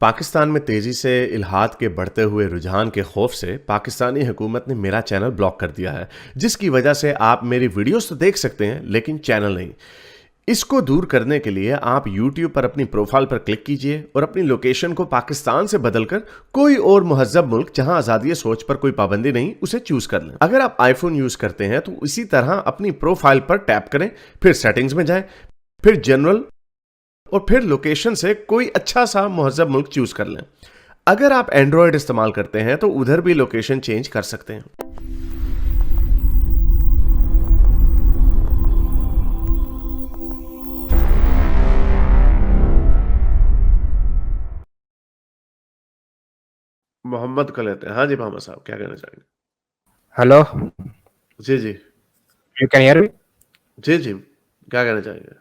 पाकिस्तान में तेजी से इल्हाद के बढ़ते हुए रुझान के खौफ से पाकिस्तानी हुकूमत ने मेरा चैनल ब्लॉक कर दिया है, जिसकी वजह से आप मेरी वीडियोस तो देख सकते हैं लेकिन चैनल नहीं। इसको दूर करने के लिए आप YouTube पर अपनी प्रोफाइल पर क्लिक कीजिए और अपनी लोकेशन को पाकिस्तान से बदलकर कोई और महज़्ज़ब मुल्क जहां आज़ादी सोच पर कोई पाबंदी नहीं उसे चूज कर लें। अगर आप आईफोन यूज करते हैं तो इसी तरह अपनी प्रोफाइल पर टैप करें, फिर सेटिंग्स में जाएं, फिर जनरल और फिर लोकेशन से कोई अच्छा सा महज़्ज़ब मुल्क चूज कर लें। अगर आप एंड्रॉयड इस्तेमाल करते हैं तो उधर भी लोकेशन चेंज कर सकते हैं। मोहम्मद को लेते हैं। हाँ जी मोहम्मद साहब, क्या कहना चाहेंगे? हेलो, जी जी। You can hear me? जी जी, क्या कहना चाहेंगे?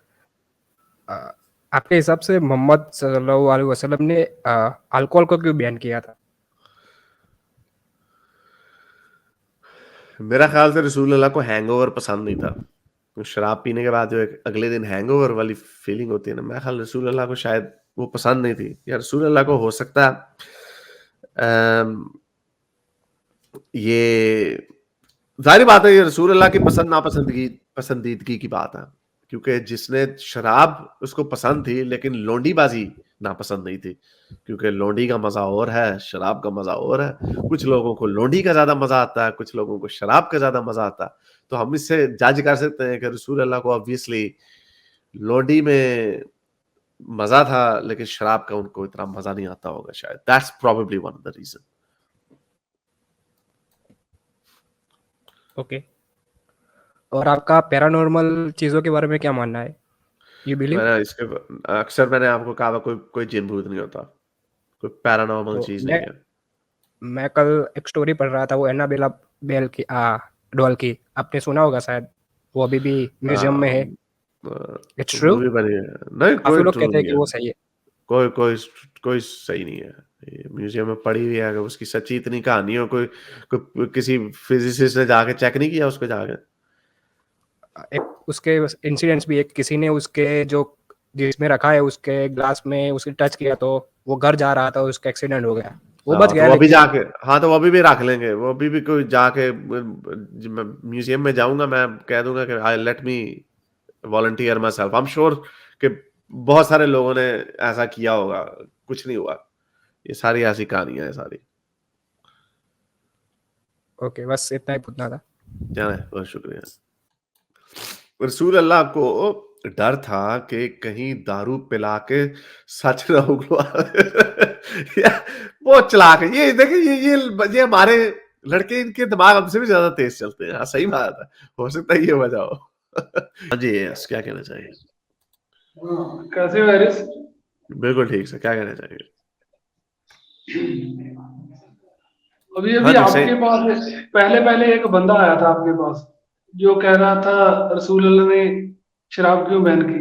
आपके हिसाब से मोहम्मद सल्लल्लाहु अलैहि वसल्लम ने अल्कोहल को क्यों बैन किया था? मेरा ख्याल से रसूलुल्लाह को हैंगओवर पसंद नहीं था। तो शराब पीने के बाद जो एक अगले दिन हैंगओवर वाली फीलिंग होती है ना, मेरा ख्याल रसूलुल्लाह को शायद वो पसंद नहीं थी, या रसूलुल्लाह को हो सकता है ये जाहिर बात है, ये रसूलुल्लाह की पसंद नापसंदगी पसंदीदगी की बात है, क्योंकि जिसने शराब उसको पसंद थी लेकिन लोंडीबाजी नापसंद नहीं थी, क्योंकि लोंडी का मजा और है, शराब का मजा और है। कुछ लोगों को लोंडी का ज्यादा मजा आता है, कुछ लोगों को शराब का ज्यादा मजा आता है। तो हम इससे जज कर सकते हैं कि रसूलुल्लाह को ऑब्वियसली लोंडी में मजा था, लेकिन शराब का उनको इतना मजा नहीं आता होगा शायद। That's probably one of the reason. Okay. और आपका पैरानॉर्मल चीज़ों के बारे में क्या मानना है? You believe? मैंने आपको कहा कोई कोई जिन भूत नहीं होता, कोई पैरानॉर्मल तो चीज नहीं मैं है। मैं कल एक स्टोरी पढ़ रहा था, वो एनाबेला बेल की डॉल की, आपने सुना होगा शायद। वो अभी भी म्यूजियम में है। It's true. मूवी बनी है, नहीं कोई काफी लोग ट्रू कहते हैं नहीं कि है। वो सही है। कोई कोई कोई सही नहीं है। ये म्यूजियम में पड़ी हुई है, अगर उसकी सच्ची इतनी कहानी हो, कोई किसी फिजिसिस्ट ने जाके चेक नहीं किया उसको जाके? एक उसके इंसिडेंट्स भी, एक किसी ने उसके जो जिसमें रखा है उसके ग्लास में उसके टच किया, तो वो घर जा रहा था, उसका एक्सीडेंट हो गया। वो बच हाँ तो गया वो अभी लेकिन। जाके, हाँ तो वो अभी भी रख लेंगे, वो अभी भी कोई जाके म्यूजियम में जाऊंगा, मैं कह दूंगा कि I let me volunteer my self. I am sure कि बहुत सारे लोगों ने ऐसा किया होगा, कुछ नहीं हुआ। ये सारी ऐसी कहानियां हैं सारी। ओके, बस इतना ही पूछना था। जाना है, बहुत शुक्रिया। रसूल अल्लाह को डर था कि कहीं दारू पिला के सच न उगलवा बहुत चालाक है ये। देखिए ये हमारे लड़के, इनके दिमाग हमसे भी ज्यादा तेज चलते हैं। हाँ सही बात है, हो सकता है ये वजह हो। हाँ जी, यस, क्या कहना चाहिए? कैसे हो हैरिस? बिल्कुल ठीक से, क्या कहना चाहिए? अभी हाँ अभी जी सही। आपके पास पहले पहले एक बंदा आया था आपके पास, जो कह रहा था रसूल अल्लाह ने शराब क्यों बैन की।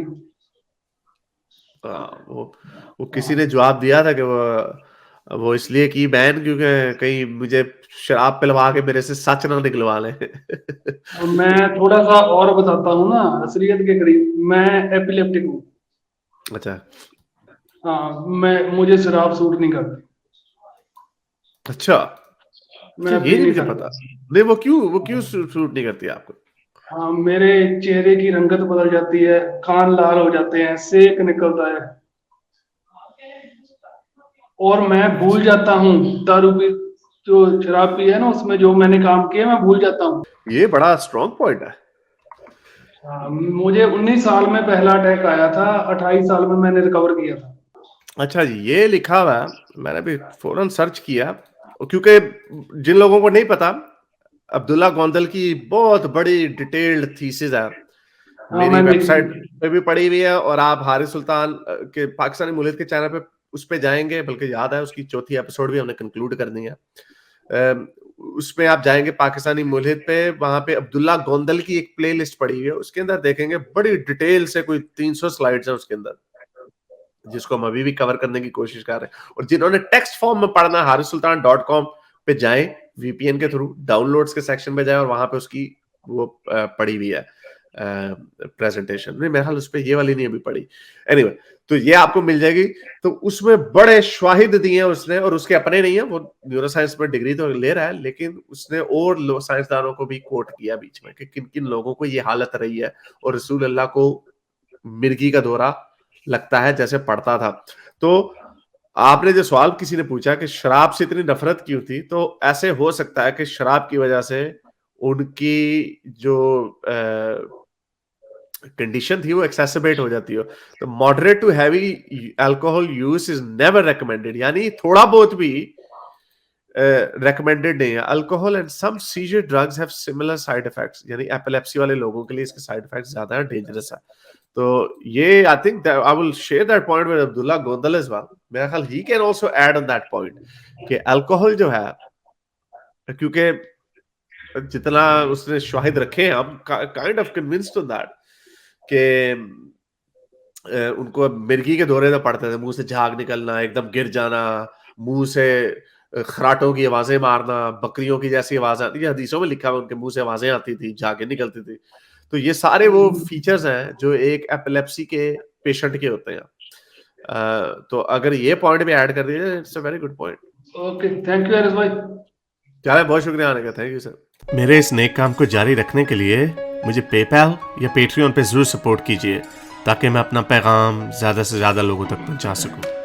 वो किसी ने जवाब दिया था कि वो इसलिए की बैन क्योंकि कहीं मुझे शराब पिलवा के मेरे से सच ना निकलवा ले। और मैं थोड़ा सा और बताता हूँ ना, असलियत के करीब, मैं एपिलेप्टिक हूँ। अच्छा हाँ, मुझे शराब सूट नहीं करती। अच्छा अच्छा, मैं ये पी नहीं नहीं मुझे सकता। पता। नहीं, वो क्यों सूट नहीं करती आपको? हाँ, मेरे चेहरे की रंगत बदल जाती है, कान लाल हो जाते हैं, सेक निकलता है, और मैं भूल अच्छा, जाता हूँ। दारू पी, जो शराब पी है ना, उसमें जो मैंने काम किया मैं भूल जाता हूँ। ये बड़ा स्ट्रॉन्ग पॉइंट है। हाँ, मुझे 19 साल में पहला अटैक आया था, 28 साल में मैंने रिकवर किया था। अच्छा जी, ये लिखा हुआ है, मैंने भी फौरन सर्च किया, क्योंकि जिन लोगों को नहीं पता, अब्दुल्ला गोंदल की बहुत बड़ी डिटेल्ड थीसिस है, हाँ, मेरी मैंने वेबसाइट देखी। पे भी पड़ी हुई है, और आप हारिस सुल्तान के पाकिस्तानी मुल्क के चैनल पे उस पे जाएंगे, बल्कि याद है उसकी चौथी एपिसोड भी हमने कंक्लूड कर दी है। उसमें आप जाएंगे पाकिस्तानी मुल्क पे, वहां पे अब्दुल्ला गोंदल की एक प्लेलिस्ट पड़ी हुई है, उसके अंदर देखेंगे बड़ी डिटेल से, कोई 300 स्लाइड्स है उसके अंदर, जिसको हम अभी भी कवर करने की कोशिश कर रहे हैं। और जिन्होंने टेक्स्ट फॉर्म में पढ़ना, harisultan.com पे जाएं, वीपीएन के थ्रू डाउनलोड्स के सेक्शन पे जाएं, और वहां पे उसकी वो पड़ी हुई है। प्रेजेंटेशन नहीं, मेरे ख्याल उस पर ये वाली नहीं अभी पड़ी। एनीवे तो ये आपको मिल जाएगी। तो उसमें बड़े शाहिद दिए हैं उसने, और उसके अपने नहीं है, वो न्यूरो साइंस में डिग्री तो ले रहा है, लेकिन उसने और साइंसदानों को भी कोट किया बीच में कि किन किन लोगों को ये हालत रही है, और रसूल अल्लाह को मिर्गी का दौरा लगता है जैसे पड़ता था। तो आपने जो सवाल किसी ने पूछा कि शराब से इतनी नफरत क्यों थी, तो ऐसे हो सकता है कि शराब की वजह से उनकी जो कंडीशन थी वो एक्सेसरबेट हो जाती हो। तो moderate to heavy alcohol use is never recommended, यानी थोड़ा बहुत भी रेकमेंडेड नहीं है। Alcohol and some seizure drugs have similar side effects, यानी एपिलेप्सी वाले लोगों के लिए इसके साइड इफेक्ट्स ज्यादा डेंजरस है। तो ये I think I will share that point with Abdullah Gondal as well. मेरा ख्याल he can also add on that point कि अल्कोहल जो है, क्योंकि जितना उसने शाहिद रखे हैं, हम kind of convinced on that कि उनको मिर्गी के दौरे में पड़ते थे, मुंह से झाग निकलना, एकदम गिर जाना, मुंह से खराटों की आवाजें मारना, बकरियों की जैसी आवाज आती है, हदीसों में लिखा है उनके मुंह से आवाजें आती थी, झागे निकलती थी। तो ये सारे वो फीचर्स हैं जो एक एपिलेप्सी के पेशेंट के होते हैं। तो अगर ये पॉइंट भी ऐड कर दिया, it's a very good point. Okay, thank you Aras भाई। क्या है, बहुत शुक्रिया आने का, थैंक यू सर। मेरे इस नेक काम को जारी रखने के लिए मुझे पेपैल या पेट्रियन पे जरूर सपोर्ट कीजिए, ताकि मैं अपना पैगाम ज़्यादा से ज़्यादा लोगों तक पहुंचा सकूं।